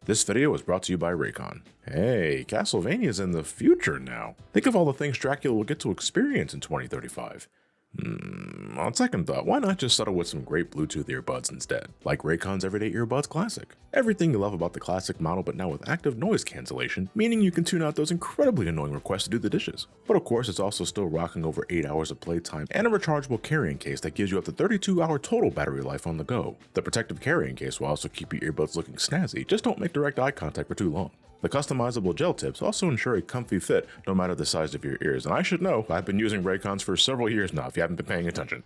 This video is brought to you by Raycon. Hey, Castlevania's in the future now. Think of all the things Dracula will get to experience in 2035. On second thought, why not just settle with some great Bluetooth earbuds instead, like Raycon's Everyday Earbuds Classic? Everything you love about the classic model, but now with active noise cancellation, meaning you can tune out those incredibly annoying requests to do the dishes. But of course, it's also still rocking over 8 hours of playtime and a rechargeable carrying case that gives you up to 32-hour total battery life on the go. The protective carrying case will also keep your earbuds looking snazzy, just don't make direct eye contact for too long. The customizable gel tips also ensure a comfy fit no matter the size of your ears, and I should know, I've been using Raycons for several years now if you haven't been paying attention.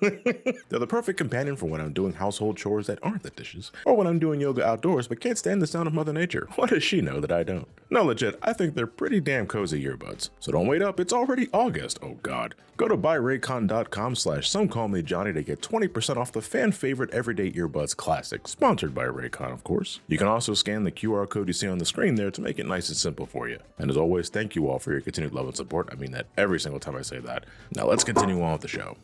They're the perfect companion for when I'm doing household chores that aren't the dishes, or when I'm doing yoga outdoors but can't stand the sound of Mother Nature. What does she know that I don't? No, legit, I think they're pretty damn cozy earbuds. So don't wait up, it's already August, oh god. Go to buyraycon.com/Somecallmejohnny to get 20% off the fan favorite Everyday Earbuds Classic, sponsored by Raycon of course. You can also scan the QR code you see on the screen there to make it nice and simple for you. And as always, thank you all for your continued love and support. I mean that every single time I say that. Now let's continue on with the show.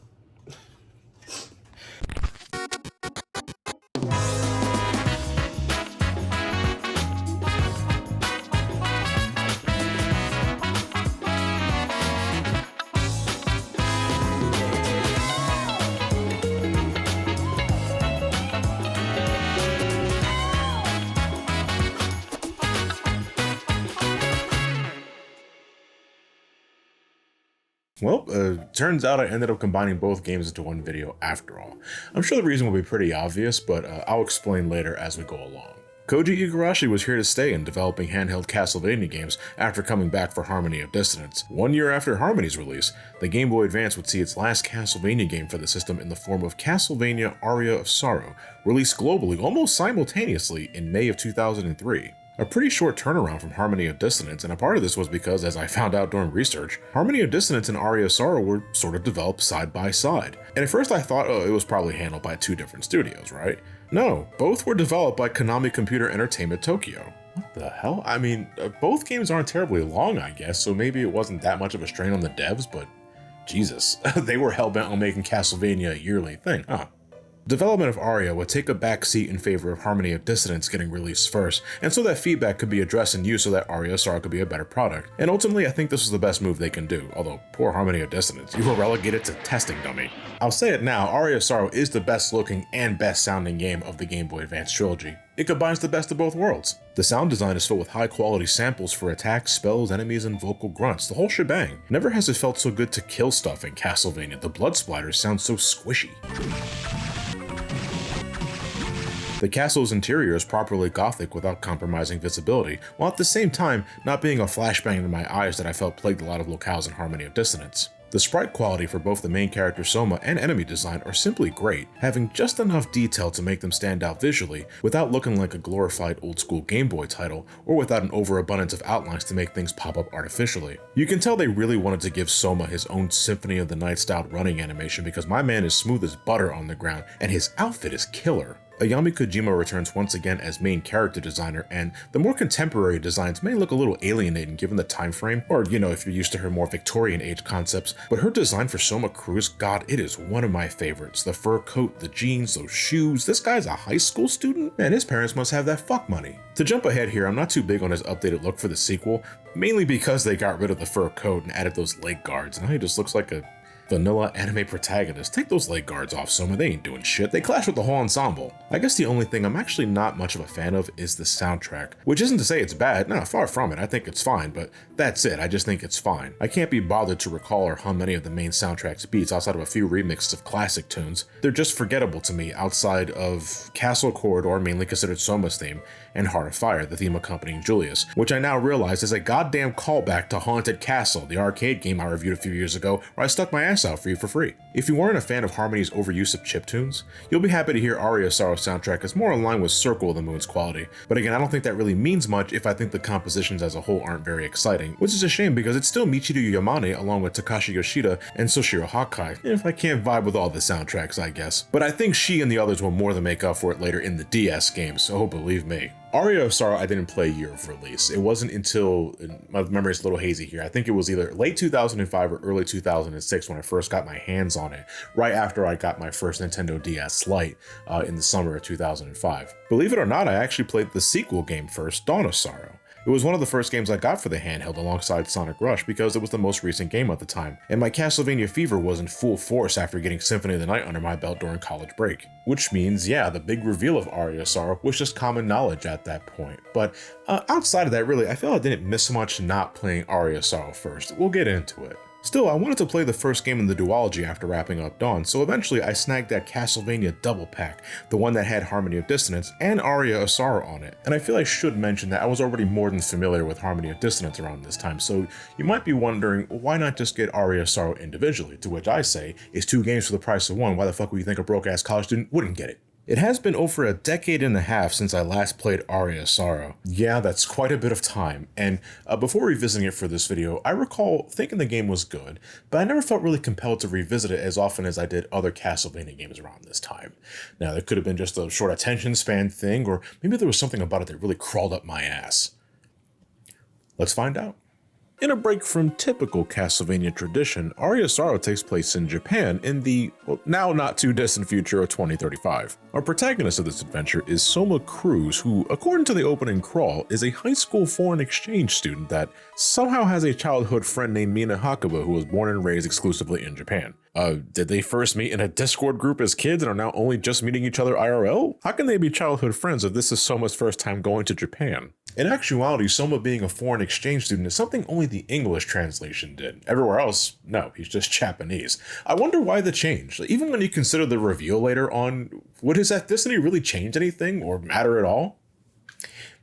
Well, turns out I ended up combining both games into one video after all. I'm sure the reason will be pretty obvious, but I'll explain later as we go along. Koji Igarashi was here to stay in developing handheld Castlevania games after coming back for Harmony of Dissonance. 1 year after Harmony's release, the Game Boy Advance would see its last Castlevania game for the system in the form of Castlevania Aria of Sorrow, released globally almost simultaneously in May of 2003. A pretty short turnaround from Harmony of Dissonance, and a part of this was because, as I found out during research, Harmony of Dissonance and Aria of Sorrow were sort of developed side by side. And at first I thought, oh, it was probably handled by two different studios, right? No, both were developed by Konami Computer Entertainment Tokyo. What the hell? I mean, both games aren't terribly long, I guess, so maybe it wasn't that much of a strain on the devs, but Jesus, they were hell-bent on making Castlevania a yearly thing, huh? Development of Aria would take a back seat in favor of Harmony of Dissonance getting released first, and so that feedback could be addressed and used so that Aria of Sorrow could be a better product. And ultimately, I think this was the best move they can do, although poor Harmony of Dissonance, you were relegated to testing dummy. I'll say it now, Aria of Sorrow is the best looking and best sounding game of the Game Boy Advance trilogy. It combines the best of both worlds. The sound design is filled with high quality samples for attacks, spells, enemies, and vocal grunts, the whole shebang. Never has it felt so good to kill stuff in Castlevania, the blood splatters sound so squishy. The castle's interior is properly gothic without compromising visibility, while at the same time not being a flashbang to my eyes that I felt plagued a lot of locales in Harmony of Dissonance. The sprite quality for both the main character Soma and enemy design are simply great, having just enough detail to make them stand out visually, without looking like a glorified old-school Game Boy title, or without an overabundance of outlines to make things pop up artificially. You can tell they really wanted to give Soma his own Symphony of the Night styled running animation because my man is smooth as butter on the ground, and his outfit is killer. Ayami Kojima returns once again as main character designer, and the more contemporary designs may look a little alienating given the time frame, or you know, if you're used to her more Victorian age concepts, but her design for Soma Cruz, god, it is one of my favorites. The fur coat, the jeans, those shoes, this guy's a high school student? Man, his parents must have that fuck money. To jump ahead here, I'm not too big on his updated look for the sequel, mainly because they got rid of the fur coat and added those leg guards, and now he just looks like a vanilla anime protagonist. Take those leg guards off, Soma, they ain't doing shit. They clash with the whole ensemble. I guess the only thing I'm actually not much of a fan of is the soundtrack, which isn't to say it's bad, no, far from it, I think it's fine, but that's it, I just think it's fine. I can't be bothered to recall or hum any of the main soundtrack's beats outside of a few remixes of classic tunes. They're just forgettable to me outside of Castle Corridor, mainly considered Soma's theme, and Heart of Fire, the theme accompanying Julius, which I now realize is a goddamn callback to Haunted Castle, the arcade game I reviewed a few years ago, where I stuck my ass out for you for free. If you weren't a fan of Harmony's overuse of chiptunes, you'll be happy to hear Aria of Sorrow's soundtrack is more in line with Circle of the Moon's quality, but again, I don't think that really means much if I think the compositions as a whole aren't very exciting, which is a shame because it's still Michiru Yamane along with Takashi Yoshida and Soshiro Hakai, if I can't vibe with all the soundtracks, I guess. But I think she and the others will more than make up for it later in the DS games, so believe me. Aria of Sorrow I didn't play year of release. It wasn't until, my memory is a little hazy here, I think it was either late 2005 or early 2006 when I first got my hands on it, right after I got my first Nintendo DS Lite in the summer of 2005. Believe it or not, I actually played the sequel game first, Dawn of Sorrow. It was one of the first games I got for the handheld alongside Sonic Rush because it was the most recent game at the time, and my Castlevania fever was in full force after getting Symphony of the Night under my belt during college break. Which means, yeah, the big reveal of Aria of Sorrow was just common knowledge at that point. But outside of that, really, I feel I didn't miss much not playing Aria of Sorrow first. We'll get into it. Still, I wanted to play the first game in the duology after wrapping up Dawn, so eventually I snagged that Castlevania double pack, the one that had Harmony of Dissonance and Aria of Sorrow on it. And I feel I should mention that I was already more than familiar with Harmony of Dissonance around this time, so you might be wondering, why not just get Aria of Sorrow individually? To which I say, it's 2 games for the price of 1, why the fuck would you think a broke-ass college student wouldn't get it? It has been over a decade and a half since I last played Aria of Sorrow. Yeah, that's quite a bit of time, and before revisiting it for this video, I recall thinking the game was good, but I never felt really compelled to revisit it as often as I did other Castlevania games around this time. Now, that could have been just a short attention span thing, or maybe there was something about it that really crawled up my ass. Let's find out. In a break from typical Castlevania tradition, Aria of Sorrow takes place in Japan in the, well, now not too distant future of 2035. Our protagonist of this adventure is Soma Cruz, who, according to the opening crawl, is a high school foreign exchange student that somehow has a childhood friend named Mina Hakuba who was born and raised exclusively in Japan. Did they first meet in a Discord group as kids and are now only just meeting each other IRL? How can they be childhood friends if this is Soma's first time going to Japan? In actuality, Soma being a foreign exchange student is something only the English translation did. Everywhere else, no, he's just Japanese. I wonder why the change. Even when you consider the reveal later on, would his ethnicity really change anything or matter at all?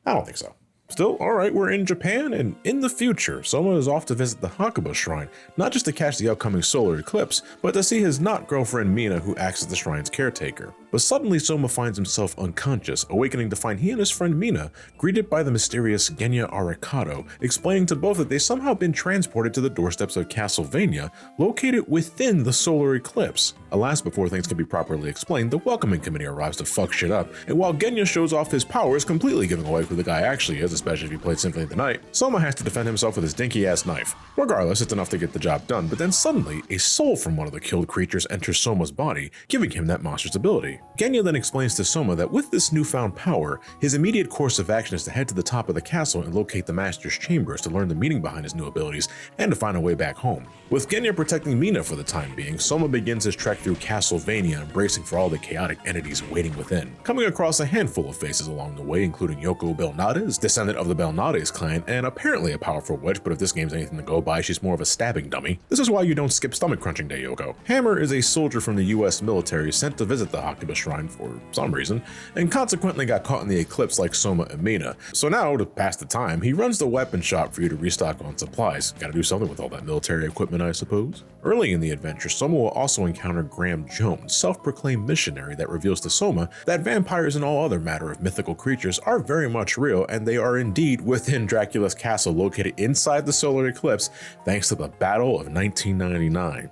I don't think so. Still, alright, we're in Japan, and in the future, Soma is off to visit the Hakuba Shrine, not just to catch the upcoming solar eclipse, but to see his not-girlfriend Mina, who acts as the shrine's caretaker. But suddenly Soma finds himself unconscious, awakening to find he and his friend Mina greeted by the mysterious Genya Arikado, explaining to both that they've somehow been transported to the doorsteps of Castlevania, located within the solar eclipse. Alas, before things can be properly explained, the welcoming committee arrives to fuck shit up, and while Genya shows off his powers, completely giving away who the guy actually is, especially if he played Symphony of the Night, Soma has to defend himself with his dinky-ass knife. Regardless, it's enough to get the job done, but then suddenly, a soul from one of the killed creatures enters Soma's body, giving him that monster's ability. Genya then explains to Soma that with this newfound power, his immediate course of action is to head to the top of the castle and locate the Master's chambers to learn the meaning behind his new abilities and to find a way back home. With Genya protecting Mina for the time being, Soma begins his trek through Castlevania, bracing for all the chaotic entities waiting within, coming across a handful of faces along the way, including Yoko Belnades, descendant of the Belnades clan, and apparently a powerful witch, but if this game's anything to go by, she's more of a stabbing dummy. This is why you don't skip stomach crunching day, Yoko. Hammer is a soldier from the US military sent to visit the Hakuba Shrine for some reason, and consequently got caught in the eclipse like Soma and Mina. So now, to pass the time, he runs the weapon shop for you to restock on supplies. Gotta do something with all that military equipment, I suppose. Early in the adventure, Soma will also encounter Graham Jones, self-proclaimed missionary that reveals to Soma that vampires and all other matter of mythical creatures are very much real, and they are indeed within Dracula's castle located inside the solar eclipse thanks to the Battle of 1999.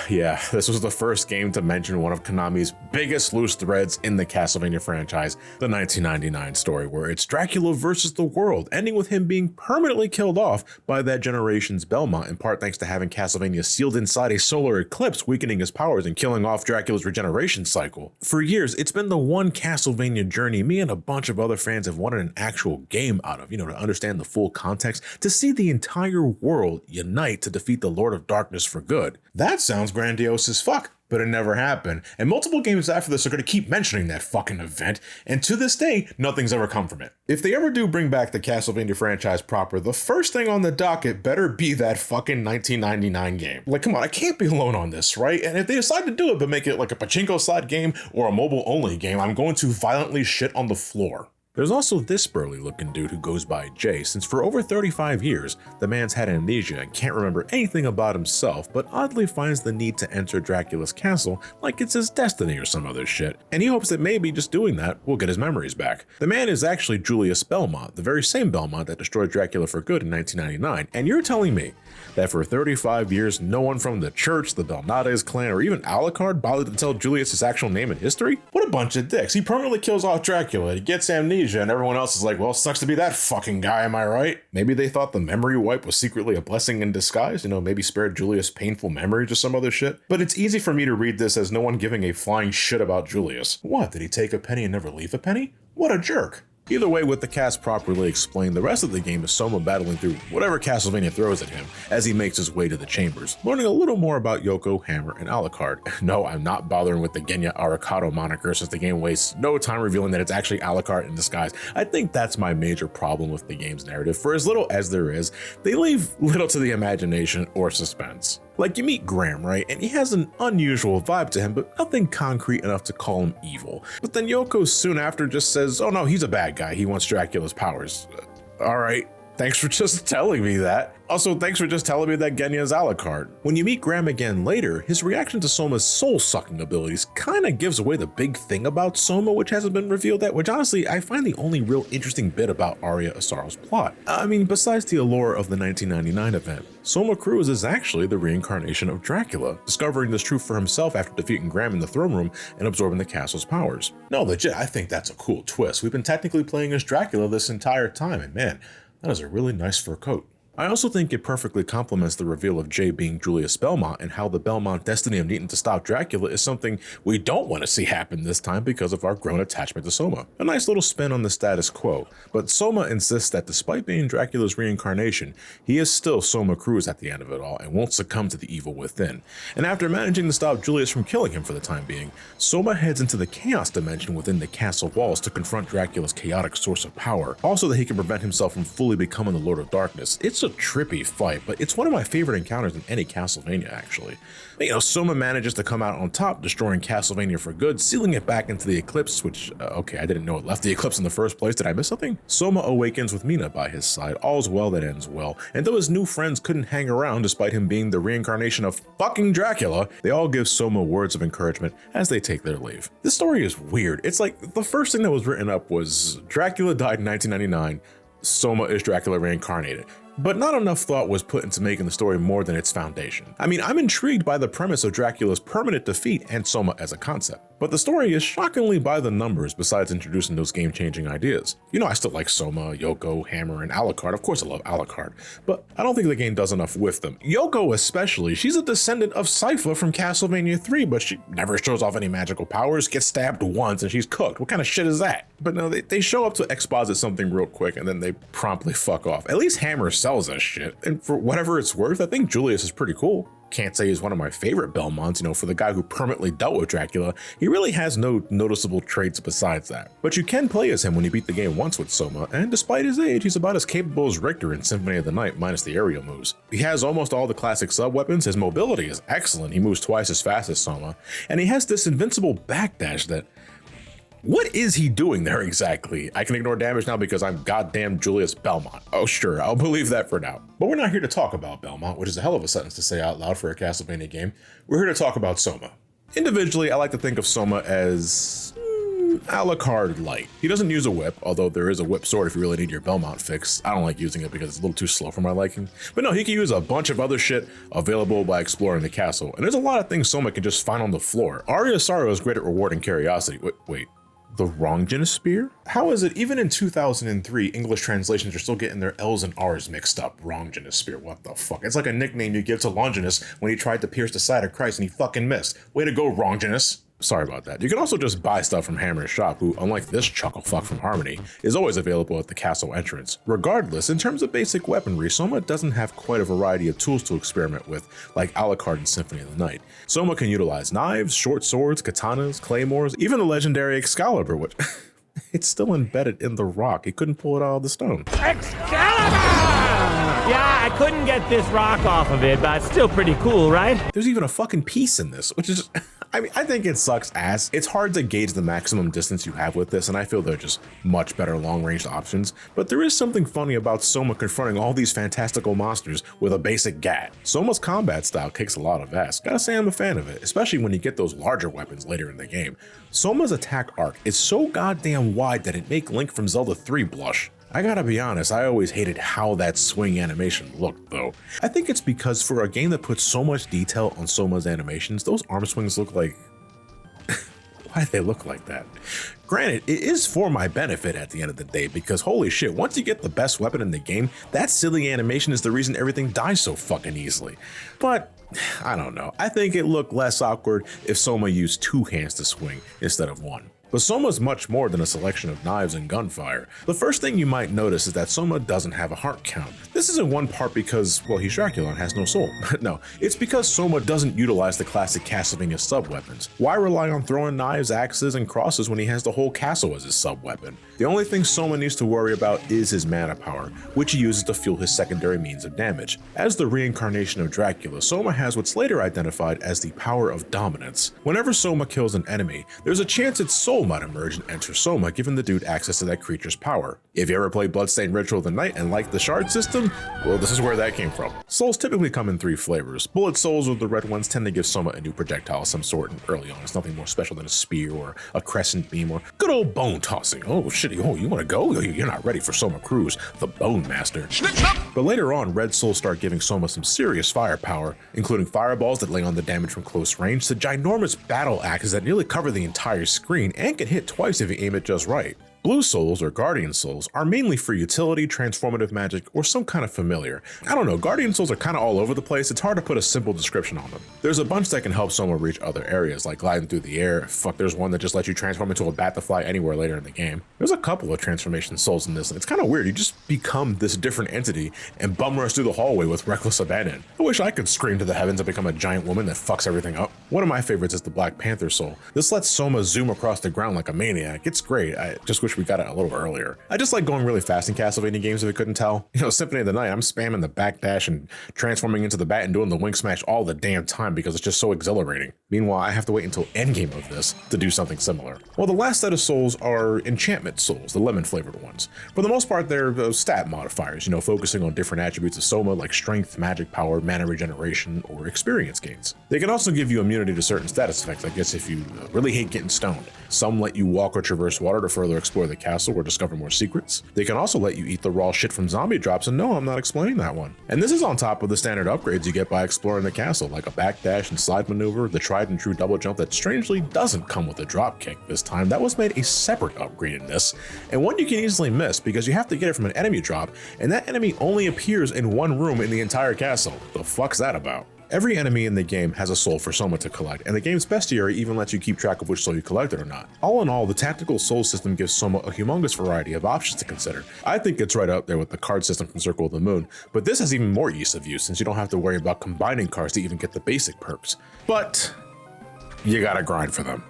Yeah, this was the first game to mention one of Konami's biggest loose threads in the Castlevania franchise, the 1999 story, where it's Dracula versus the world, ending with him being permanently killed off by that generation's Belmont, in part thanks to having Castlevania sealed inside a solar eclipse, weakening his powers and killing off Dracula's regeneration cycle. For years, it's been the one Castlevania journey me and a bunch of other fans have wanted an actual game out of, to understand the full context, to see the entire world unite to defeat the Lord of Darkness for good. That sounds grandiose as fuck, but it never happened, and multiple games after this are going to keep mentioning that fucking event, and to this day, nothing's ever come from it. If they ever do bring back the Castlevania franchise proper, the first thing on the docket better be that fucking 1999 game. Like, come on, I can't be alone on this, right? And if they decide to do it but make it like a pachinko slot game or a mobile-only game, I'm going to violently shit on the floor. There's also this burly looking dude who goes by Jay, since for over 35 years, the man's had amnesia and can't remember anything about himself, but oddly finds the need to enter Dracula's castle like it's his destiny or some other shit, and he hopes that maybe just doing that will get his memories back. The man is actually Julius Belmont, the very same Belmont that destroyed Dracula for good in 1999, and you're telling me that for 35 years, no one from the church, the Belnades clan, or even Alucard bothered to tell Julius his actual name and history? What a bunch of dicks. He permanently kills off Dracula, he gets amnesia, amnesia, and everyone else is like, well, sucks to be that fucking guy, am I right? Maybe they thought the memory wipe was secretly a blessing in disguise, you know, maybe spared Julius painful memories or some other shit. But it's easy for me to read this as no one giving a flying shit about Julius. What, did he take a penny and never leave a penny? What a jerk. Either way, with the cast properly explained, the rest of the game is Soma battling through whatever Castlevania throws at him as he makes his way to the chambers, learning a little more about Yoko, Hammer, and Alucard. No, I'm not bothering with the Genya Arikado moniker since the game wastes no time revealing that it's actually Alucard in disguise. I think that's my major problem with the game's narrative. For as little as there is, they leave little to the imagination or suspense. Like, you meet Graham, right? And he has an unusual vibe to him, but nothing concrete enough to call him evil. But then Yoko soon after just says, oh no, he's a bad guy. He wants Dracula's powers. All right. Thanks for just telling me that. Also, thanks for just telling me that Genya is Alucard. When you meet Graham again later, his reaction to Soma's soul-sucking abilities kinda gives away the big thing about Soma, which hasn't been revealed yet, which honestly, I find the only real interesting bit about Aria of Sorrow's plot. I mean, besides the allure of the 1999 event, Soma Cruz is actually the reincarnation of Dracula, discovering this truth for himself after defeating Graham in the throne room and absorbing the castle's powers. No, legit, I think that's a cool twist. We've been technically playing as Dracula this entire time, and man, that is a really nice fur coat. I also think it perfectly complements the reveal of Jay being Julius Belmont and how the Belmont destiny of needing to stop Dracula is something we don't want to see happen this time because of our grown attachment to Soma. A nice little spin on the status quo, but Soma insists that despite being Dracula's reincarnation, he is still Soma Cruz at the end of it all and won't succumb to the evil within. And after managing to stop Julius from killing him for the time being, Soma heads into the chaos dimension within the castle walls to confront Dracula's chaotic source of power, also that he can prevent himself from fully becoming the Lord of Darkness. It's a trippy fight, but it's one of my favorite encounters in any Castlevania, actually. You know, Soma manages to come out on top, destroying Castlevania for good, sealing it back into the Eclipse, which, okay, I didn't know it left the Eclipse in the first place. Did I miss something? Soma awakens with Mina by his side. All's well that ends well. And though his new friends couldn't hang around despite him being the reincarnation of fucking Dracula, they all give Soma words of encouragement as they take their leave. This story is weird. It's like the first thing that was written up was Dracula died in 1999, Soma is Dracula reincarnated. But not enough thought was put into making the story more than its foundation. I mean, I'm intrigued by the premise of Dracula's permanent defeat and Soma as a concept, but the story is shockingly by the numbers besides introducing those game-changing ideas. You know, I still like Soma, Yoko, Hammer, and Alucard. Of course I love Alucard, but I don't think the game does enough with them. Yoko especially, she's a descendant of Sypha from Castlevania 3, but she never shows off any magical powers, gets stabbed once, and she's cooked. What kind of shit is that? But no, they show up to exposit something real quick, and then they promptly fuck off. At least Hammer sells that shit, and for whatever it's worth, I think Julius is pretty cool. Can't say he's one of my favorite Belmonts, you know, for the guy who permanently dealt with Dracula, he really has no noticeable traits besides that. But you can play as him when you beat the game once with Soma, and despite his age, he's about as capable as Richter in Symphony of the Night minus the aerial moves. He has almost all the classic sub-weapons, his mobility is excellent, he moves twice as fast as Soma, and he has this invincible backdash that... What is he doing there exactly? I can ignore damage now because I'm goddamn Julius Belmont. Oh sure, I'll believe that for now. But we're not here to talk about Belmont, which is a hell of a sentence to say out loud for a Castlevania game. We're here to talk about Soma. Individually, I like to think of Soma as... Alucard light. He doesn't use a whip, although there is a whip sword if you really need your Belmont fix. I don't like using it because it's a little too slow for my liking. But no, he can use a bunch of other shit available by exploring the castle. And there's a lot of things Soma can just find on the floor. Aria of Sorrow is great at rewarding curiosity. Wait. The Wronggenous Spear? How is it even in 2003, English translations are still getting their L's and R's mixed up? Wronggenous Spear, what the fuck? It's like a nickname you give to Longinus when he tried to pierce the side of Christ and he fucking missed. Way to go, Wronggenous. Sorry about that. You can also just buy stuff from Hammer's shop, who, unlike this chucklefuck from Harmony, is always available at the castle entrance. Regardless, in terms of basic weaponry, Soma doesn't have quite a variety of tools to experiment with, like Alucard in Symphony of the Night. Soma can utilize knives, short swords, katanas, claymores, even the legendary Excalibur, which... it's still embedded in the rock. He couldn't pull it out of the stone. Excalibur! Yeah, I couldn't get this rock off of it, but it's still pretty cool, right? There's even a fucking piece in this, which is... I mean, I think it sucks ass. It's hard to gauge the maximum distance you have with this, and I feel they're just much better long-range options. But there is something funny about Soma confronting all these fantastical monsters with a basic gat. Soma's combat style kicks a lot of ass. Gotta say I'm a fan of it, especially when you get those larger weapons later in the game. Soma's attack arc is so goddamn wide that it make Link from Zelda 3 blush. I gotta be honest, I always hated how that swing animation looked though. I think it's because for a game that puts so much detail on Soma's animations, those arm swings look like... Why do they look like that? Granted, it is for my benefit at the end of the day, because holy shit, once you get the best weapon in the game, that silly animation is the reason everything dies so fucking easily. But I don't know, I think it looked less awkward if Soma used 2 hands to swing instead of 1. But Soma is much more than a selection of knives and gunfire. The first thing you might notice is that Soma doesn't have a heart count. This isn't one part because, well, he's Dracula and has no soul. No, it's because Soma doesn't utilize the classic Castlevania sub-weapons. Why rely on throwing knives, axes, and crosses when he has the whole castle as his sub-weapon? The only thing Soma needs to worry about is his mana power, which he uses to fuel his secondary means of damage. As the reincarnation of Dracula, Soma has what's later identified as the power of dominance. Whenever Soma kills an enemy, there's a chance its soul might emerge and enter Soma, giving the dude access to that creature's power. If you ever played Bloodstained Ritual of the Night and liked the shard system, well, this is where that came from. Souls typically come in 3 flavors. Bullet souls, or the red ones, tend to give Soma a new projectile of some sort, and early on it's nothing more special than a spear or a crescent beam or good old bone tossing. Oh shit, oh, you wanna go? You're not ready for Soma Cruz, the Bone Master. But later on, red souls start giving Soma some serious firepower, including fireballs that lay on the damage from close range to ginormous battle axes that nearly cover the entire screen and can hit twice if you aim it just right. Blue souls, or guardian souls, are mainly for utility, transformative magic, or some kind of familiar. I don't know, guardian souls are kind of all over the place. It's hard to put a simple description on them. There's a bunch that can help Soma reach other areas, like gliding through the air. Fuck, there's one that just lets you transform into a bat to fly anywhere later in the game. There's a couple of transformation souls in this, and it's kind of weird. You just become this different entity and bum rush through the hallway with reckless abandon. I wish I could scream to the heavens and become a giant woman that fucks everything up. One of my favorites is the Black Panther soul. This lets Soma zoom across the ground like a maniac. It's great. I just wish we got it a little earlier. I just like going really fast in Castlevania games if you couldn't tell. You know, Symphony of the Night, I'm spamming the backdash and transforming into the bat and doing the wing smash all the damn time because it's just so exhilarating. Meanwhile, I have to wait until endgame of this to do something similar. Well, the last set of souls are enchantment souls, the lemon flavored ones. For the most part, they're stat modifiers, you know, focusing on different attributes of Soma like strength, magic power, mana regeneration, or experience gains. They can also give you immunity to certain status effects, I guess if you really hate getting stoned. Some let you walk or traverse water to further explore the castle or discover more secrets. They can also let you eat the raw shit from zombie drops, and no, I'm not explaining that one. And this is on top of the standard upgrades you get by exploring the castle, like a backdash and slide maneuver, the tried and true double jump that strangely doesn't come with a drop kick this time. That was made a separate upgrade in this, and one you can easily miss because you have to get it from an enemy drop, and that enemy only appears in one room in the entire castle. The fuck's that about? Every enemy in the game has a soul for Soma to collect, and the game's bestiary even lets you keep track of which soul you collected or not. All in all, the tactical soul system gives Soma a humongous variety of options to consider. I think it's right up there with the card system from Circle of the Moon, but this has even more ease of use since you don't have to worry about combining cards to even get the basic perks. But you gotta grind for them.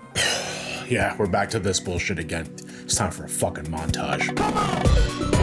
Yeah, we're back to this bullshit again. It's time for a fucking montage. Come on!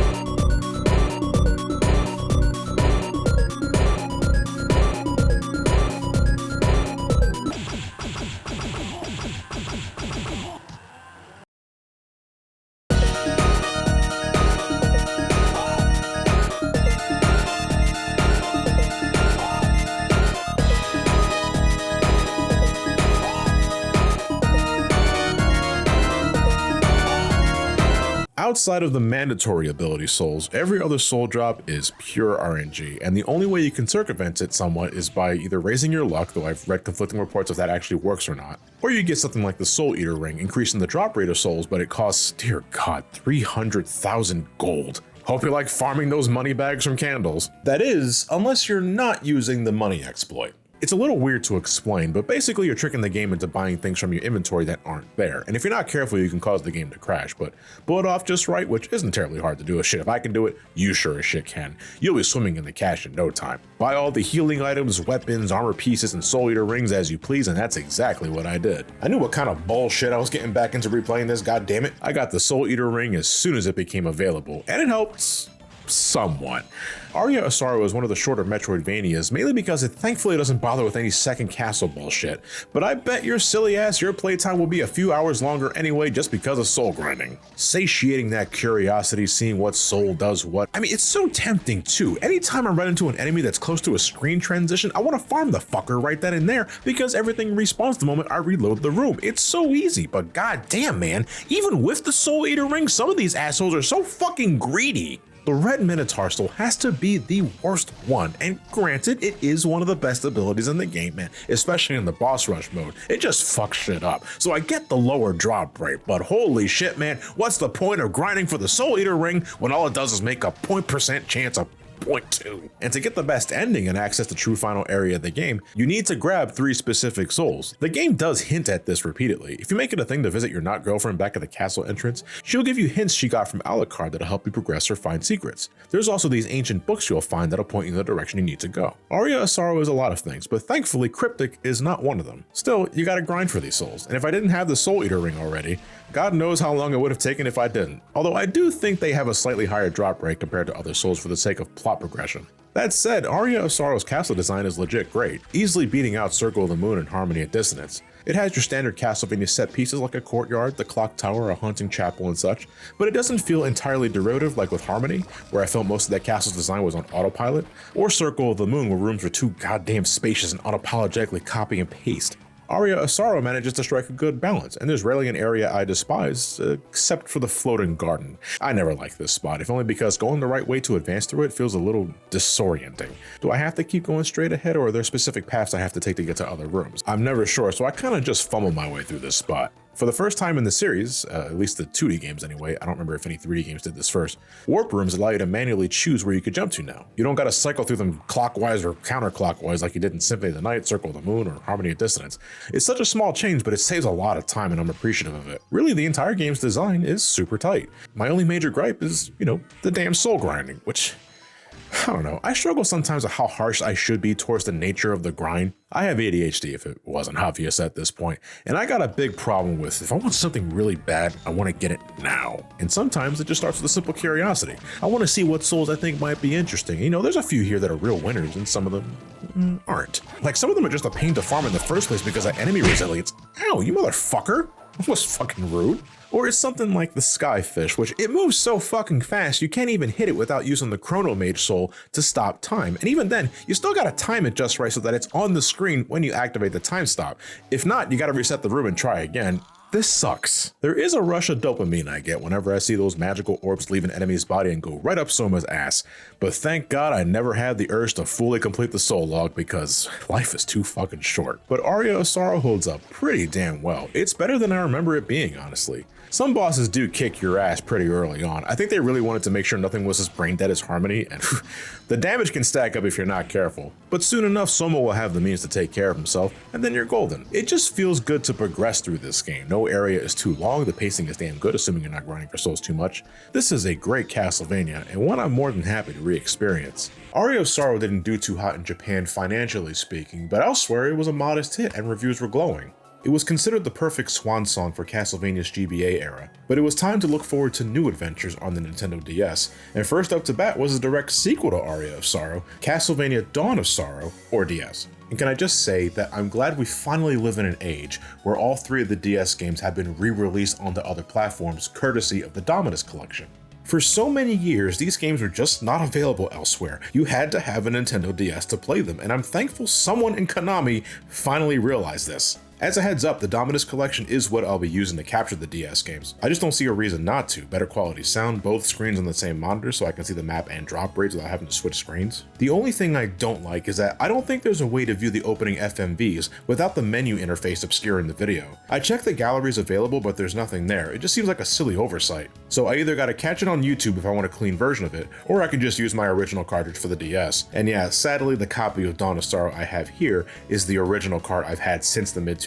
Outside of the mandatory ability souls, every other soul drop is pure RNG, and the only way you can circumvent it somewhat is by either raising your luck, though I've read conflicting reports if that actually works or not, or you get something like the Soul Eater ring, increasing the drop rate of souls, but it costs, dear god, 300,000 gold. Hope you like farming those money bags from candles. That is, unless you're not using the money exploit. It's a little weird to explain, but basically you're tricking the game into buying things from your inventory that aren't there. And if you're not careful, you can cause the game to crash, but pull it off just right, which isn't terribly hard to do. Shit, if I can do it, you sure as shit can. You'll be swimming in the cash in no time. Buy all the healing items, weapons, armor pieces, and Soul Eater rings as you please, and that's exactly what I did. I knew what kind of bullshit I was getting back into replaying this, goddammit. I got the Soul Eater ring as soon as it became available, and it helped somewhat. Aria of Sorrow is one of the shorter Metroidvanias, mainly because it thankfully doesn't bother with any second castle bullshit, but I bet your silly ass your playtime will be a few hours longer anyway just because of soul grinding. Satiating that curiosity, seeing what soul does what. I mean, it's so tempting too. Anytime I run into an enemy that's close to a screen transition, I want to farm the fucker right then and there because everything respawns the moment I reload the room. It's so easy, but goddamn man, even with the Soul Eater ring, some of these assholes are so fucking greedy. The Red Minotaur Soul has to be the worst one, and granted, it is one of the best abilities in the game, man, especially in the boss rush mode. It just fucks shit up. So I get the lower drop rate, but holy shit, man, what's the point of grinding for the Soul Eater ring when all it does is make a 0.% chance of 0.2. And to get the best ending and access the true final area of the game, you need to grab 3 specific souls. The game does hint at this repeatedly. If you make it a thing to visit your not girlfriend back at the castle entrance, she'll give you hints she got from Alucard that'll help you progress or find secrets. There's also these ancient books you'll find that'll point you in the direction you need to go. Aria of Sorrow is a lot of things, but thankfully Cryptic is not one of them. Still, you gotta grind for these souls, and if I didn't have the Soul Eater ring already, God knows how long it would have taken if I didn't. Although I do think they have a slightly higher drop rate compared to other souls for the sake of plot progression. That said, Aria of Sorrow's castle design is legit great, easily beating out Circle of the Moon and Harmony of Dissonance. It has your standard Castlevania set pieces like a courtyard, the clock tower, a haunting chapel and such, but it doesn't feel entirely derivative like with Harmony, where I felt most of that castle's design was on autopilot, or Circle of the Moon where rooms were too goddamn spacious and unapologetically copy and paste. Aria of Sorrow manages to strike a good balance, and there's rarely an area I despise, except for the floating garden. I never liked this spot, if only because going the right way to advance through it feels a little disorienting. Do I have to keep going straight ahead, or are there specific paths I have to take to get to other rooms? I'm never sure, so I kinda just fumble my way through this spot. For the first time in the series, at least the 2D games anyway, I don't remember if any 3D games did this first, warp rooms allow you to manually choose where you could jump to now. You don't gotta cycle through them clockwise or counterclockwise like you did in Symphony of the Night, Circle of the Moon, or Harmony of Dissonance. It's such a small change, but it saves a lot of time and I'm appreciative of it. Really, the entire game's design is super tight. My only major gripe is, the damn soul grinding, which, I don't know, I struggle sometimes with how harsh I should be towards the nature of the grind. I have ADHD if it wasn't obvious at this point, and I got a big problem with if I want something really bad, I want to get it now. And sometimes it just starts with a simple curiosity. I want to see what souls I think might be interesting. There's a few here that are real winners and some of them aren't. Like some of them are just a pain to farm in the first place because of enemy resilience. Ow, you motherfucker. That was fucking rude. Or it's something like the Skyfish, which it moves so fucking fast you can't even hit it without using the Chrono Mage Soul to stop time. And even then, you still gotta time it just right so that it's on the screen when you activate the time stop. If not, you gotta reset the room and try again. This sucks. There is a rush of dopamine I get whenever I see those magical orbs leave an enemy's body and go right up Soma's ass. But thank God I never had the urge to fully complete the soul log because life is too fucking short. But Aria of Sorrow holds up pretty damn well. It's better than I remember it being, honestly. Some bosses do kick your ass pretty early on. I think they really wanted to make sure nothing was as brain dead as Harmony, and the damage can stack up if you're not careful. But soon enough, Soma will have the means to take care of himself, and then you're golden. It just feels good to progress through this game. No area is too long, the pacing is damn good, assuming you're not grinding for souls too much. This is a great Castlevania, and one I'm more than happy to re-experience. Aria of Sorrow didn't do too hot in Japan financially speaking, but elsewhere it was a modest hit and reviews were glowing. It was considered the perfect swan song for Castlevania's GBA era, but it was time to look forward to new adventures on the Nintendo DS, and first up to bat was a direct sequel to Aria of Sorrow, Castlevania Dawn of Sorrow, or DS. And can I just say that I'm glad we finally live in an age where all 3 of the DS games have been re-released onto other platforms courtesy of the Dominus Collection. For so many years, these games were just not available elsewhere. You had to have a Nintendo DS to play them, and I'm thankful someone in Konami finally realized this. As a heads up, the Dominus Collection is what I'll be using to capture the DS games. I just don't see a reason not to. Better quality sound, both screens on the same monitor so I can see the map and drop rates without having to switch screens. The only thing I don't like is that I don't think there's a way to view the opening FMVs without the menu interface obscuring the video. I checked the galleries available, but there's nothing there. It just seems like a silly oversight. So I either gotta catch it on YouTube if I want a clean version of it, or I can just use my original cartridge for the DS. And yeah, sadly the copy of Dawn of Sorrow I have here is the original cart I've had since the mid-2000s.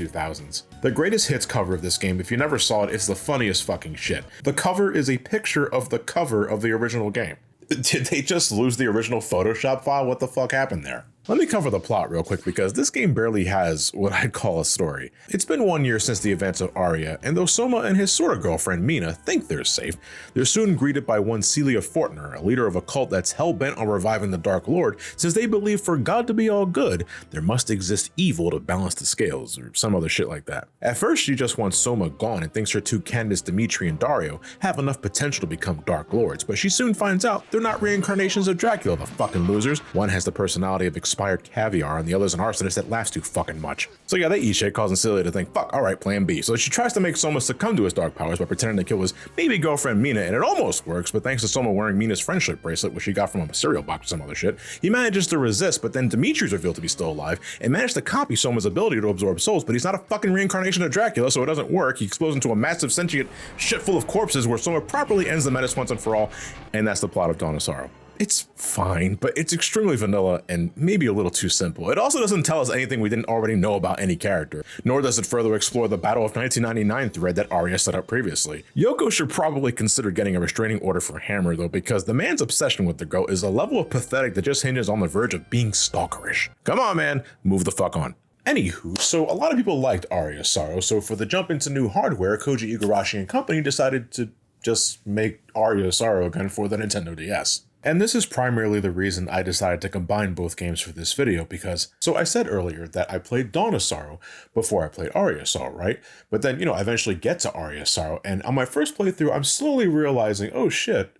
The greatest hits cover of this game, if you never saw it, it's the funniest fucking shit. The cover is a picture of the cover of the original game. Did they just lose the original Photoshop file? What the fuck happened there? Let me cover the plot real quick because this game barely has what I'd call a story. It's been 1 year since the events of Aria, and though Soma and his sort of girlfriend Mina think they're safe, they're soon greeted by one Celia Fortner, a leader of a cult that's hell-bent on reviving the Dark Lord, since they believe for God to be all good, there must exist evil to balance the scales, or some other shit like that. At first, she just wants Soma gone and thinks her 2 candidates Dimitri and Dario have enough potential to become Dark Lords, but she soon finds out they're not reincarnations of Dracula, the fucking losers. One has the personality of inspired caviar and the other's an arsonist that laughs too fucking much. So yeah, they eat shit, causing Celia to think, fuck, alright, plan B. So she tries to make Soma succumb to his dark powers by pretending to kill his maybe girlfriend Mina, and it almost works, but thanks to Soma wearing Mina's friendship bracelet, which she got from a cereal box or some other shit, he manages to resist, but then Dimitri's revealed to be still alive, and managed to copy Soma's ability to absorb souls, but he's not a fucking reincarnation of Dracula, so it doesn't work. He explodes into a massive sentient shit full of corpses where Soma properly ends the menace once and for all, and that's the plot of Dawn of Sorrow. It's fine, but it's extremely vanilla and maybe a little too simple. It also doesn't tell us anything we didn't already know about any character, nor does it further explore the Battle of 1999 thread that Aria set up previously. Yoko should probably consider getting a restraining order for Hammer though, because the man's obsession with the girl is a level of pathetic that just hinges on the verge of being stalkerish. Come on, man, move the fuck on. Anywho, so a lot of people liked Aria of Sorrow, so for the jump into new hardware, Koji Igarashi and company decided to just make Aria of Sorrow again for the Nintendo DS. And this is primarily the reason I decided to combine both games for this video, because, so I said earlier that I played Dawn of Sorrow before I played Aria of Sorrow, right? But then, I eventually get to Aria of Sorrow, and on my first playthrough, I'm slowly realizing, oh shit,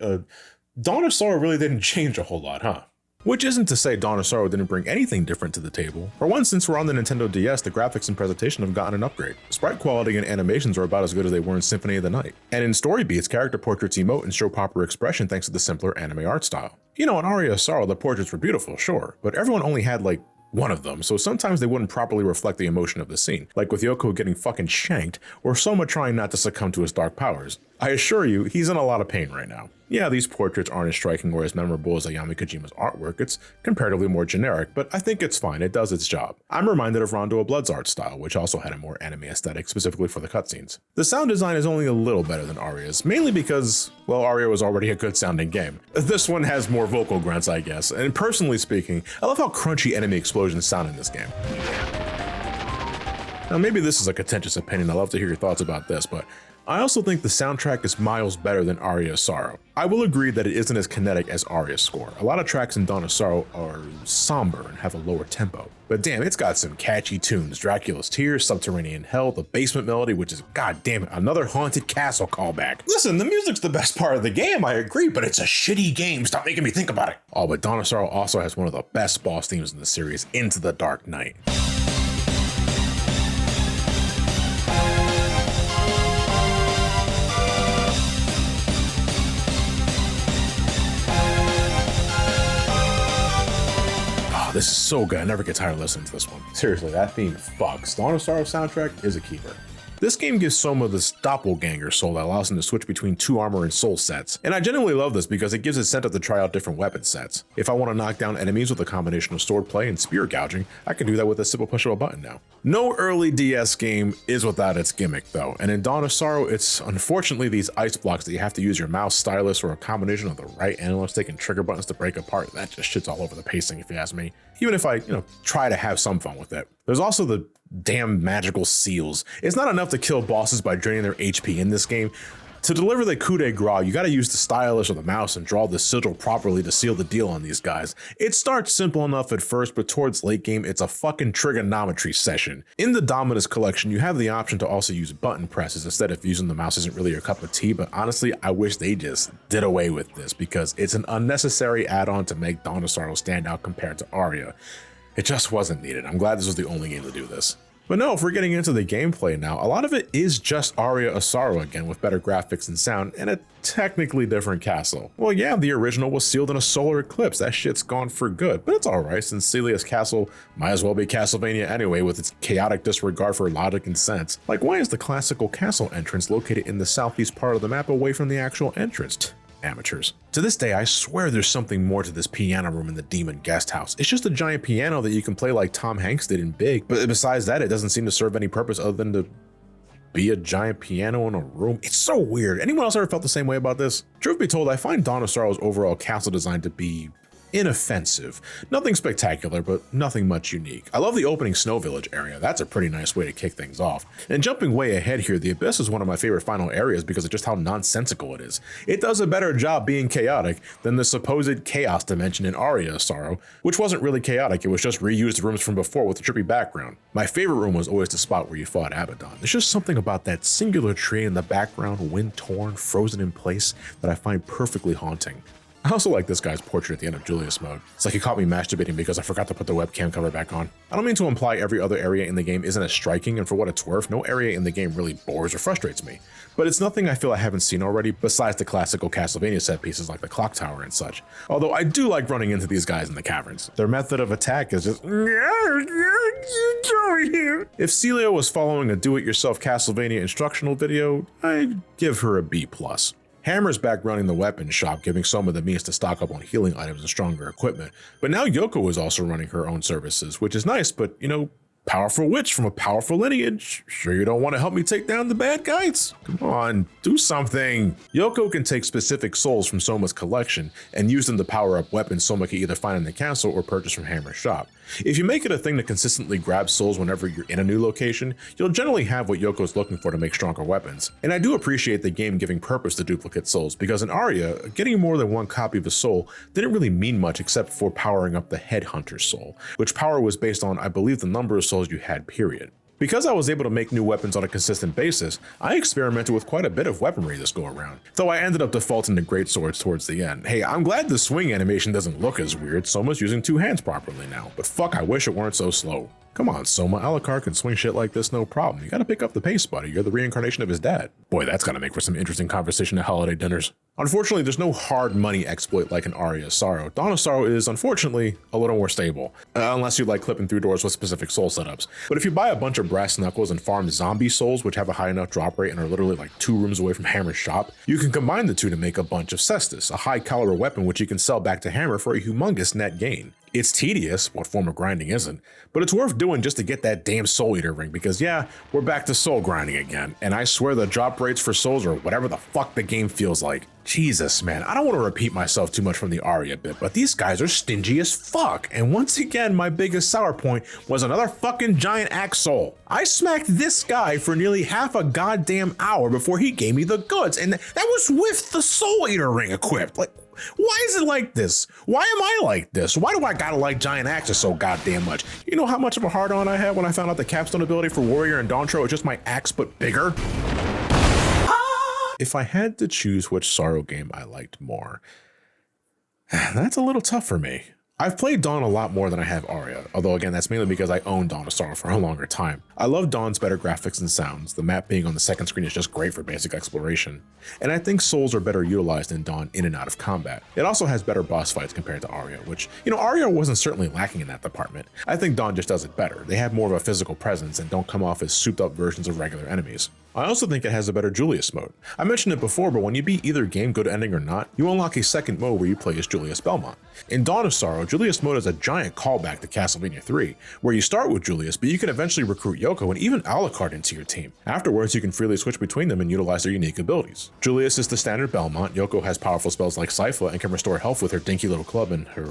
Dawn of Sorrow really didn't change a whole lot, huh? Which isn't to say Dawn of Sorrow didn't bring anything different to the table. For one, since we're on the Nintendo DS, the graphics and presentation have gotten an upgrade. Sprite quality and animations are about as good as they were in Symphony of the Night. And in story beats, character portraits emote and show proper expression thanks to the simpler anime art style. In Aria of Sorrow, the portraits were beautiful, sure, but everyone only had like one of them, so sometimes they wouldn't properly reflect the emotion of the scene, like with Yoko getting fucking shanked, or Soma trying not to succumb to his dark powers. I assure you, he's in a lot of pain right now. Yeah, these portraits aren't as striking or as memorable as Ayami Kojima's artwork, it's comparatively more generic, but I think it's fine, it does its job. I'm reminded of Rondo of Blood's art style, which also had a more anime aesthetic, specifically for the cutscenes. The sound design is only a little better than Aria's, mainly because, well, Aria was already a good sounding game. This one has more vocal grunts, I guess, and personally speaking, I love how crunchy enemy explosions sound in this game. Now maybe this is a contentious opinion, I'd love to hear your thoughts about this, but I also think the soundtrack is miles better than Aria of Sorrow. I will agree that it isn't as kinetic as Aria's score. A lot of tracks in Dawn of Sorrow are somber and have a lower tempo. But damn, it's got some catchy tunes. Dracula's Tears, Subterranean Hell, the basement melody, which is, god damn it, another haunted castle callback. Listen, the music's the best part of the game, I agree, but it's a shitty game. Stop making me think about it. Oh, but Dawn of Sorrow also has one of the best boss themes in the series, Into the Dark Night. This is so good, I never get tired of listening to this one. Seriously, that theme fucks. Dawn of Sorrow soundtrack is a keeper. This game gives Soma this doppelganger soul that allows him to switch between 2 armor and soul sets. And I genuinely love this because it gives incentive to try out different weapon sets. If I want to knock down enemies with a combination of sword play and spear gouging, I can do that with a simple push of a button now. No early DS game is without its gimmick though, and in Dawn of Sorrow, it's unfortunately these ice blocks that you have to use your mouse stylus or a combination of the right analog stick and trigger buttons to break apart. That just shits all over the pacing if you ask me. Even if I, try to have some fun with it. There's also the damn magical seals. It's not enough to kill bosses by draining their HP in this game. To deliver the coup de grace, you gotta use the stylus or the mouse and draw the sigil properly to seal the deal on these guys. It starts simple enough at first, but towards late game, it's a fucking trigonometry session. In the Dominus collection, you have the option to also use button presses instead if using the mouse isn't really your cup of tea, but honestly, I wish they just did away with this because it's an unnecessary add-on to make Dawn of Sorrow stand out compared to Aria. It just wasn't needed. I'm glad this was the only game to do this. But no, if we're getting into the gameplay now, a lot of it is just Aria of Sorrow again with better graphics and sound and a technically different castle. Well, yeah, the original was sealed in a solar eclipse. That shit's gone for good, but it's alright since Celia's castle might as well be Castlevania anyway with its chaotic disregard for logic and sense. Like, why is the classical castle entrance located in the southeast part of the map away from the actual entrance? Amateurs. To this day, I swear there's something more to this piano room in the Demon Guest House. It's just a giant piano that you can play like Tom Hanks did in Big, but besides that, it doesn't seem to serve any purpose other than to be a giant piano in a room. It's so weird. Anyone else ever felt the same way about this? Truth be told, I find Dawn of Sorrow's overall castle design to be inoffensive. Nothing spectacular, but nothing much unique. I love the opening Snow Village area. That's a pretty nice way to kick things off. And jumping way ahead here, the Abyss is one of my favorite final areas because of just how nonsensical it is. It does a better job being chaotic than the supposed chaos dimension in Aria of Sorrow, which wasn't really chaotic, it was just reused rooms from before with a trippy background. My favorite room was always the spot where you fought Abaddon. There's just something about that singular tree in the background, wind torn, frozen in place, that I find perfectly haunting. I also like this guy's portrait at the end of Julius mode. It's like he caught me masturbating because I forgot to put the webcam cover back on. I don't mean to imply every other area in the game isn't as striking, and for what it's worth, no area in the game really bores or frustrates me. But it's nothing I feel I haven't seen already besides the classical Castlevania set pieces like the clock tower and such. Although I do like running into these guys in the caverns. Their method of attack is just... If Celia was following a do-it-yourself Castlevania instructional video, I'd give her a B+. Hammer's back running the weapon shop, giving Soma the means to stock up on healing items and stronger equipment. But now Yoko is also running her own services, which is nice, but you know, powerful witch from a powerful lineage. Sure you don't want to help me take down the bad guys? Come on, do something. Yoko can take specific souls from Soma's collection and use them to power up weapons Soma can either find in the castle or purchase from Hammer's shop. If you make it a thing to consistently grab souls whenever you're in a new location, you'll generally have what Yoko's looking for to make stronger weapons. And I do appreciate the game giving purpose to duplicate souls, because in Aria, getting more than one copy of a soul didn't really mean much except for powering up the Headhunter's soul, which power was based on, I believe, the number of souls you had, period. Because I was able to make new weapons on a consistent basis, I experimented with quite a bit of weaponry this go around, though I ended up defaulting to greatswords towards the end. Hey, I'm glad the swing animation doesn't look as weird. Soma's using two hands properly now, but fuck, I wish it weren't so slow. Come on, Soma, Alucard can swing shit like this no problem. You gotta pick up the pace, buddy. You're the reincarnation of his dad. Boy, that's gotta make for some interesting conversation at holiday dinners. Unfortunately, there's no hard money exploit like in Aria of Sorrow. Dawn of Sorrow is, unfortunately, a little more stable, unless you like clipping through doors with specific soul setups. But if you buy a bunch of brass knuckles and farm zombie souls, which have a high enough drop rate and are literally like 2 rooms away from Hammer's shop, you can combine the two to make a bunch of Cestus, a high caliber weapon which you can sell back to Hammer for a humongous net gain. It's tedious, what form of grinding isn't, but it's worth doing just to get that damn Soul Eater ring, because yeah, we're back to soul grinding again, and I swear the drop rates for souls are whatever the fuck the game feels like. Jesus, man, I don't want to repeat myself too much from the Aria bit, but these guys are stingy as fuck, and once again, my biggest sour point was another fucking giant axe soul. I smacked this guy for nearly half a goddamn hour before he gave me the goods, and that was with the Soul Eater ring equipped. Like, why is it like this? Why am I like this? Why do I gotta like giant axes so goddamn much? You know how much of a hard-on I had when I found out the capstone ability for Warrior and Dawntro was just my axe but bigger? If I had to choose which Sorrow game I liked more, that's a little tough for me. I've played Dawn a lot more than I have Aria, although again that's mainly because I owned Dawn of Sorrow for a longer time. I love Dawn's better graphics and sounds, the map being on the second screen is just great for basic exploration, and I think souls are better utilized in Dawn in and out of combat. It also has better boss fights compared to Aria, which, you know, Aria wasn't certainly lacking in that department. I think Dawn just does it better. They have more of a physical presence and don't come off as souped up versions of regular enemies. I also think it has a better Julius mode. I mentioned it before, but when you beat either game good ending or not, you unlock a second mode where you play as Julius Belmont. In Dawn of Sorrow, Julius mode is a giant callback to Castlevania 3, where you start with Julius, but you can eventually recruit Yoko and even Alucard into your team. Afterwards, you can freely switch between them and utilize their unique abilities. Julius is the standard Belmont, Yoko has powerful spells like Sypha and can restore health with her dinky little club and her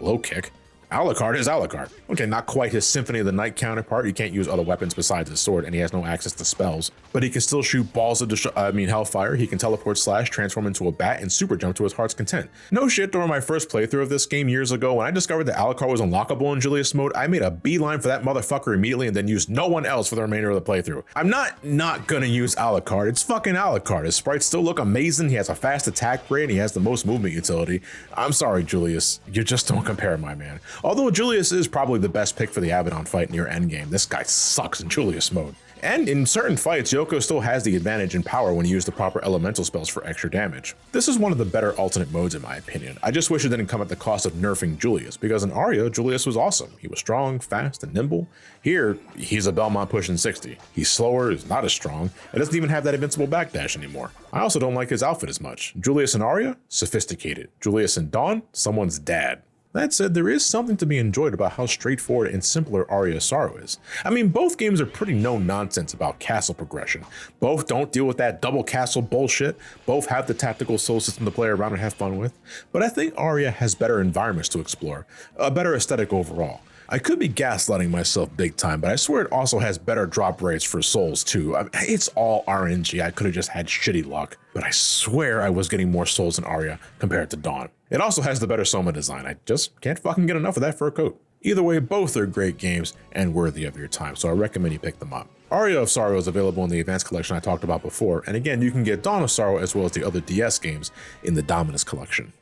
low kick. Alucard is Alucard. Okay, not quite his Symphony of the Night counterpart. He can't use other weapons besides his sword, and he has no access to spells. But he can still shoot balls of hellfire. He can teleport slash, transform into a bat, and super jump to his heart's content. No shit, during my first playthrough of this game years ago, when I discovered that Alucard was unlockable in Julius mode, I made a beeline for that motherfucker immediately and then used no one else for the remainder of the playthrough. I'm not gonna use Alucard. It's fucking Alucard. His sprites still look amazing. He has a fast attack rate, and he has the most movement utility. I'm sorry, Julius. You just don't compare, my man. Although Julius is probably the best pick for the Abaddon fight near endgame, this guy sucks in Julius mode. And in certain fights, Yoko still has the advantage in power when you use the proper elemental spells for extra damage. This is one of the better alternate modes in my opinion. I just wish it didn't come at the cost of nerfing Julius, because in Aria, Julius was awesome. He was strong, fast, and nimble. Here, he's a Belmont pushing 60. He's slower, is not as strong, and doesn't even have that invincible backdash anymore. I also don't like his outfit as much. Julius in Aria, sophisticated. Julius in Dawn, someone's dad. That said, there is something to be enjoyed about how straightforward and simpler Aria of Sorrow is. I mean, both games are pretty no-nonsense about castle progression. Both don't deal with that double castle bullshit. Both have the tactical soul system to play around and have fun with. But I think Aria has better environments to explore, a better aesthetic overall. I could be gaslighting myself big time, but I swear it also has better drop rates for souls too. I mean, it's all RNG, I could have just had shitty luck, but I swear I was getting more souls in Aria compared to Dawn. It also has the better Soma design, I just can't fucking get enough of that fur coat. Either way, both are great games and worthy of your time, so I recommend you pick them up. Aria of Sorrow is available in the Advanced Collection I talked about before, and again, you can get Dawn of Sorrow as well as the other DS games in the Dominus Collection.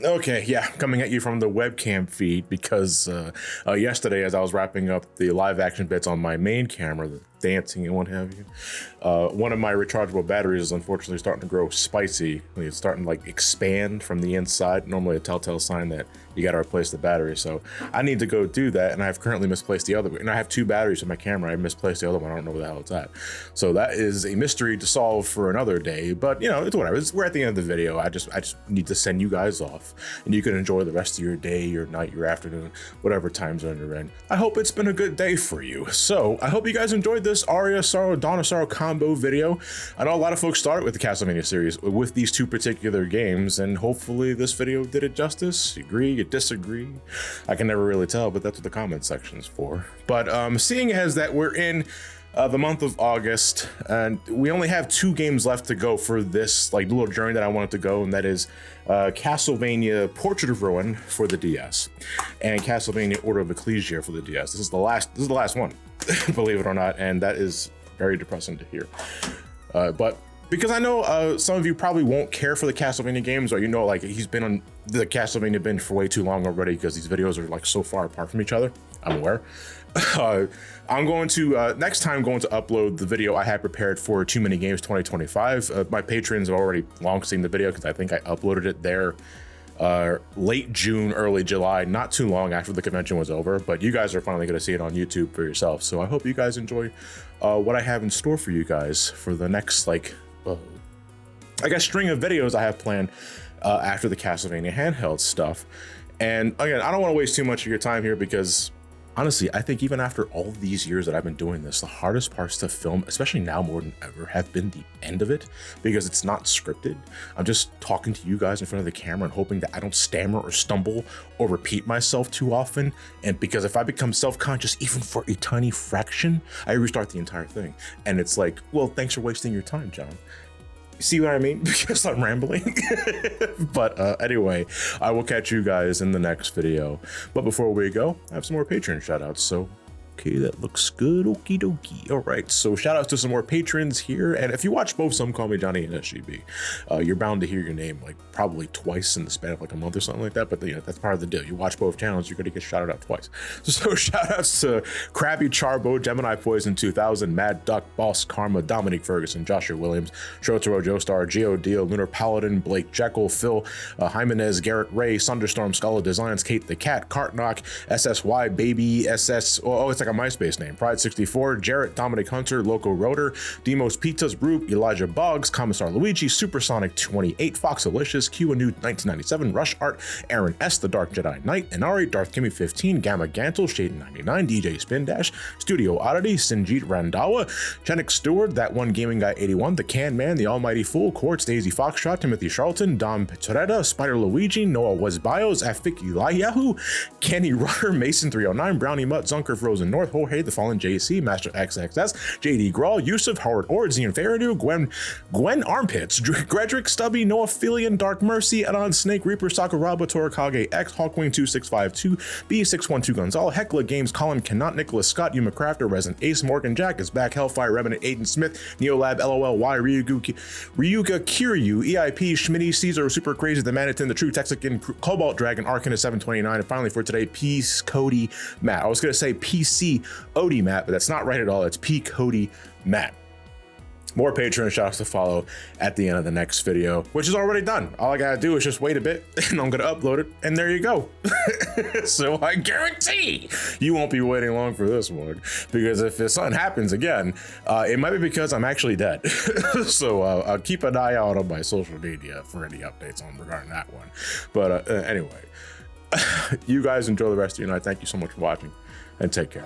Okay, yeah, coming at you from the webcam feed because yesterday, as I was wrapping up the live action bits on my main camera, the dancing and what have you, one of my rechargeable batteries is unfortunately starting to grow spicy. It's starting to like expand from the inside, normally a telltale sign that you got to replace the battery. So I need to go do that, and I've currently misplaced the other one. And I have 2 batteries in my camera. I misplaced the other one. I don't know where the hell it's at. So that is a mystery to solve for another day, but you know, it's whatever. We're at the end of the video. I just need to send you guys off, and you can enjoy the rest of your day, your night, your afternoon, whatever time zone you're in. I hope it's been a good day for you. So I hope you guys enjoyed this Aria of Sorrow, Dawn of Sorrow combo video. I know a lot of folks started with the Castlevania series with these 2 particular games, and hopefully this video did it justice. You agree, you disagree? I can never really tell, but that's what the comment section's for. But seeing as that we're in the month of August, and we only have 2 games left to go for this like little journey that I wanted to go, and that is Castlevania Portrait of Ruin for the DS and Castlevania Order of Ecclesia for the DS. This is the last one, believe it or not, and that is very depressing to hear. But because I know some of you probably won't care for the Castlevania games, or you know, like he's been on the Castlevania binge for way too long already because these videos are like so far apart from each other. I'm aware. I'm going to next time going to upload the video I had prepared for Too Many Games 2025. My patrons have already long seen the video because I think I uploaded it there late June, early July, not too long after the convention was over. But you guys are finally going to see it on YouTube for yourself. So I hope you guys enjoy what I have in store for you guys for the next like I guess string of videos I have planned after the Castlevania handheld stuff. And again, I don't want to waste too much of your time here because honestly, I think even after all these years that I've been doing this, the hardest parts to film, especially now more than ever, have been the end of it because it's not scripted. I'm just talking to you guys in front of the camera and hoping that I don't stammer or stumble or repeat myself too often. And because if I become self-conscious even for a tiny fraction, I restart the entire thing. And it's like, well, thanks for wasting your time, John. See what I mean? Because I'm rambling. But anyway, I will catch you guys in the next video. But before we go, I have some more Patreon shoutouts. So, okay, that looks good. Okie dokie. All right, so shoutouts to some more patrons here. And if you watch both Somecallmejohnny and SGB, you're bound to hear your name like probably twice in the span of like a month or something like that. But you know, that's part of the deal. You watch both channels, you're gonna get shouted out twice. So shoutouts to Krabby Charbo, Gemini Poison 2000, Mad Duck, Boss Karma, Dominic Ferguson, Joshua Williams, Shotaro Joestar, Geo Dio, Lunar Paladin, Blake Jekyll, Phil, Jimenez, Garrett Ray, Thunderstorm, Skull Designs, Kate the Cat, Cartnock, SSY Baby, SS, oh, it's like a MySpace name, Pride 64, Jarrett, Dominic Hunter, Loco Rotor, Demos Pizzas, Root, Elijah Boggs, Commissar Luigi, Supersonic 28, Fox Alicious, Q New 1997, Rush Art, Aaron S, The Dark Jedi Knight, Inari, Darth Kimmy 15, Gamma Gantle, Shaden 99, DJ Spin Dash, Studio Oddity, Sinjit Randawa, Chenik Stewart, That One Gaming Guy 81, The Can Man, The Almighty Fool, Quartz, Daisy Foxtrot, Timothy Charlton, Dom Petretta, Spider Luigi, Noah Was Bios, Afik Eliyahu, Kenny Rutter, Mason 309, Brownie Mutt, Zunker Frozen North, Jorge the Fallen JC, Master XXS, JD Grawl, Yusuf, Howard Ord, Zion Faradu, Gwen Armpits, Gredrick, Stubby, Noah Filian, Dark Mercy, Anon Snake, Reaper, Sakuraba, Torakage X, Hawkwing 2652, B612 Gonzalo, Heckla Games, Colin Cannot, Nicholas Scott, Yuma Crafter, Resident Ace, Morgan Jack is back, Hellfire, Remnant, Aiden Smith, Neolab, LOLY, Ryuga Kiryu, EIP, Schmitty, Caesar, Super Crazy, The Manitin, The True Texican, Cobalt Dragon, Arcanist 729, and finally for today, Peace Cody Matt. I was gonna say PC Odie Matt, but that's not right at all. It's P Cody Matt. More Patreon shoutouts to follow at the end of the next video, which is already done. All I gotta do is just wait a bit and I'm gonna upload it, and there you go. So I guarantee you won't be waiting long for this one, because if something happens again, it might be because I'm actually dead. So I'll keep an eye out on my social media for any updates on regarding that one. But anyway, you guys enjoy the rest of your night. Thank you so much for watching, and take care.